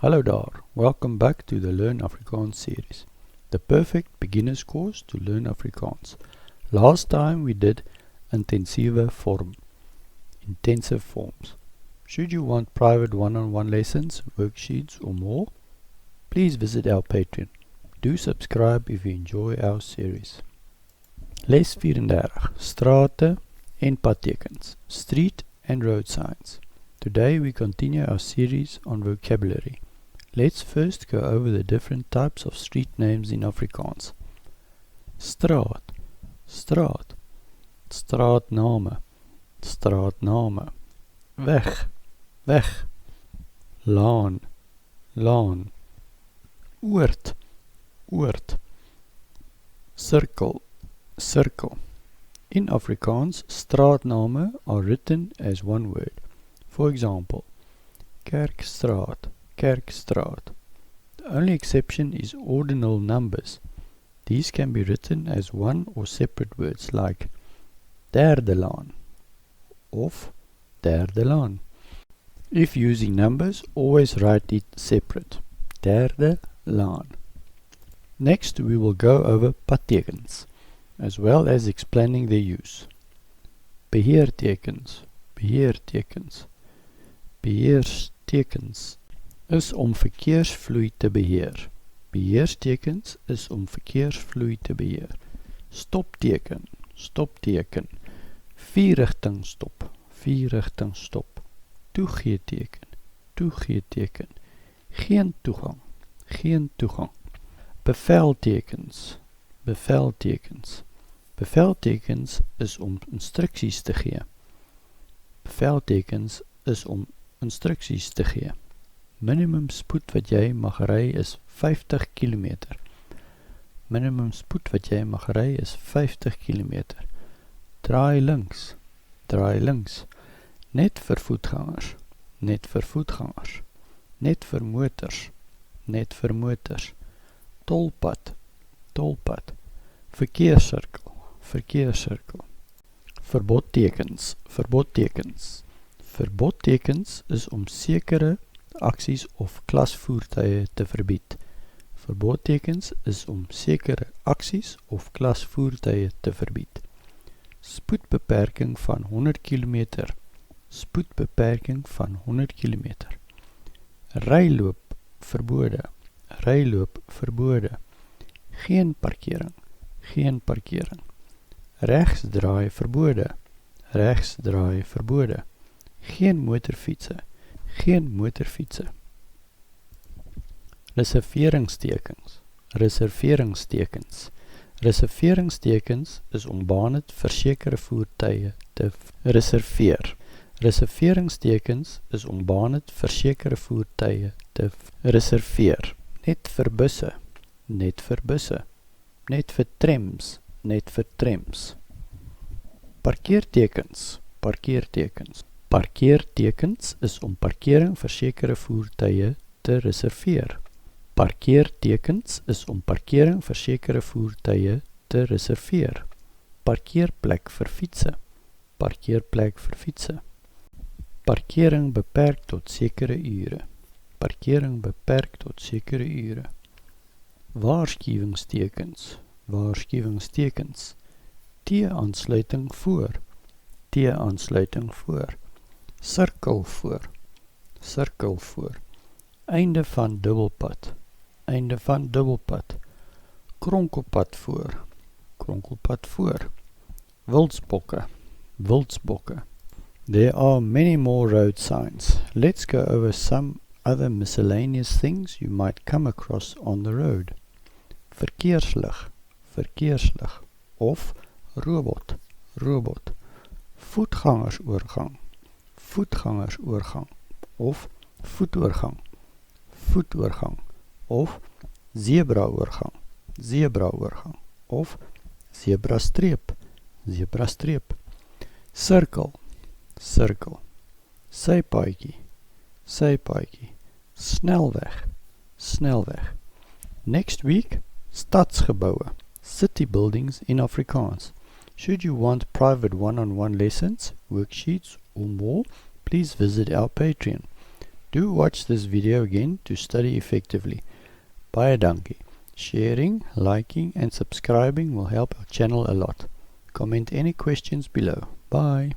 Hallo daar, welcome back to the Learn Afrikaans series, the perfect beginner's course to learn Afrikaans. Last time we did intensive forms. Should you want private one-on-one lessons, worksheets or more, please visit our Patreon. Do subscribe if you enjoy our series. Les 34, Strate en Padtekens, street and road signs. Today we continue our series on vocabulary. Let's first go over the different types of street names in Afrikaans. Straat, straat, straatname, straatname. Weg, weg. Laan, laan. Oord, oord. Circle, circle. In Afrikaans, straatname are written as one word. For example, Kerkstraat, Kerkstraat. The only exception is ordinal numbers. These can be written as one or separate words like derde laan of derde laan. If using numbers, always write it separate. Derde laan. Next, we will go over Padtekens, as well as explaining their use. Beheertekens, Beheertekens. Beheertekens is om verkeersvloei te beheer. Beheertekens is om verkeersvloei te beheer. Stopteken, stopteken. Vierrigtingstop, vierrigtingstop. Toegeeteken, toegeeteken. Geen toegang, geen toegang. Beveltekens, beveltekens. Beveltekens is om instruksies te gee. Beveltekens is om instruksies te gee. Minimum spoed wat jy mag ry is 50 km. Minimum spoed wat jy mag ry is 50 km. Draai links, draai links. Net vir voetgangers, net vir voetgangers. Net vir motors, net vir motors. Tolpad, tolpad. Verkeerssirkel, verkeerssirkel. Verbodtekens, verbodtekens. Verbodtekens is om sekere aksies of klasvoertuie te verbied. Verbodtekens is om sekere aksies of klasvoertuie te verbied. Spoedbeperking van 100 km. Spoedbeperking van 100 km. Ryloop verbode. Ryloop verbode. Geen parkering. Geen parkering. Regsdraai verbode. Regsdraai verbode. Geen motorfietsse. Geen motorfietsse. Reserveringstekens. Reserveringstekens. Reserveringstekens is om bane vir sekere voertuie te reserveer. Reserveringstekens is om bane vir sekere voertuie te reserveer. Net vir busse. Net vir busse. Net vir trams. Net vir trams. Parkeertekens. Parkeertekens. Parkeertekens is om parkering vir sekere voertuie te reserveer. Parkeertekens is om parkering vir sekere voertuie te reserveer. Parkeerplek vir fietsse. Parkeerplek vir fietsse. Parkering beperk tot sekere ure. Parkering beperk tot sekere ure. Waarskuwingstekens. Waarskuwingstekens. T-aansluiting voor. T-aansluiting voor. Sirkel voor. Sirkel voor. Einde van dubbelpad. Einde van dubbelpad. Kronkelpad voor. Kronkelpad voor. Wildsbokke. Wildsbokke. There are many more road signs. Let's go over some other miscellaneous things you might come across on the road. Verkeerslig. Verkeerslig. Of robot. Robot. Voetgangersoorgang. Voetgangersoorgang. Of voetoorgang. Voetoorgang. Of zebraoorgang. Zebraoorgang. Of zebrastreep. Zebrastreep. Sirkel. Sirkel. Sypaadjie. Sypaadjie. Snelweg. Snelweg. Next week, stadsgebouwe. City buildings in Afrikaans. Should you want private one-on-one lessons, worksheets or more, please visit our Patreon. Do watch this video again to study effectively. Baie dankie. Sharing, liking and subscribing will help our channel a lot. Comment any questions below. Bye.